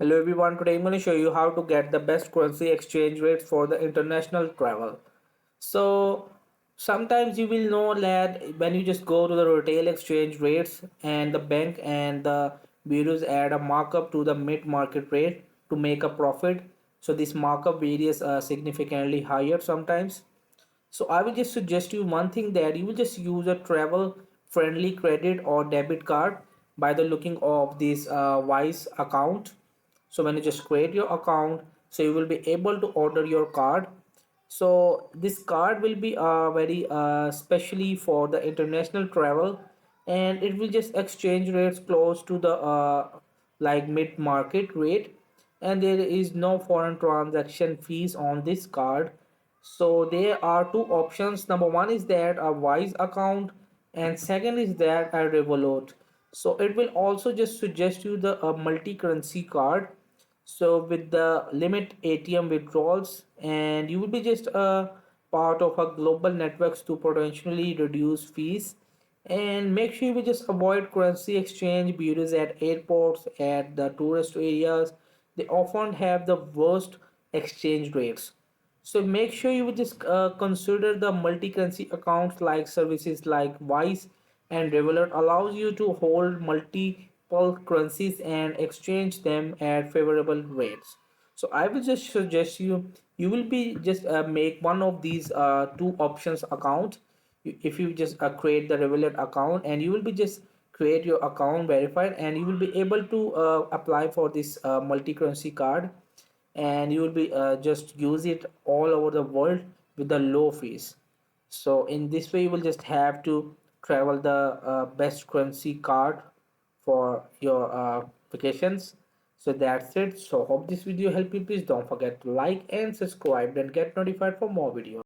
Hello everyone, today I'm going to show you how to get the best currency exchange rates for the international travel. So sometimes you will know that when you just go to the retail exchange rates and the bank and the bureaus add a markup to the mid market rate to make a profit. So this markup varies significantly higher sometimes. So I will just suggest you one thing, that you will just use a travel friendly credit or debit card by the looking of this Wise account. So when you just create your account, so you will be able to order your card. So this card will be very specially for the international travel, and it will just exchange rates close to the like mid market rate, and there is no foreign transaction fees on this card. So there are two options. Number one is that a Wise account, and second is that a Revolut. So it will also just suggest you the multi-currency card. So with the limit ATM withdrawals, and you will be just a part of a global networks to potentially reduce fees. And make sure you just avoid currency exchange bureaus at airports, at the tourist areas. They often have the worst exchange rates. So make sure you would just consider the multi-currency accounts, like services like Wise and Revolut allows you to hold multiple currencies and exchange them at favorable rates. So I will just suggest you will be just make one of these two options account. If you just create the Revolut account, and you will be just create your account verified, and you will be able to apply for this multi-currency card, and you will be just use it all over the world with the low fees. So in this way you will just have to travel the best currency card for your vacations. So that's it. So hope this video helped you. Please don't forget to like and subscribe and get notified for more videos.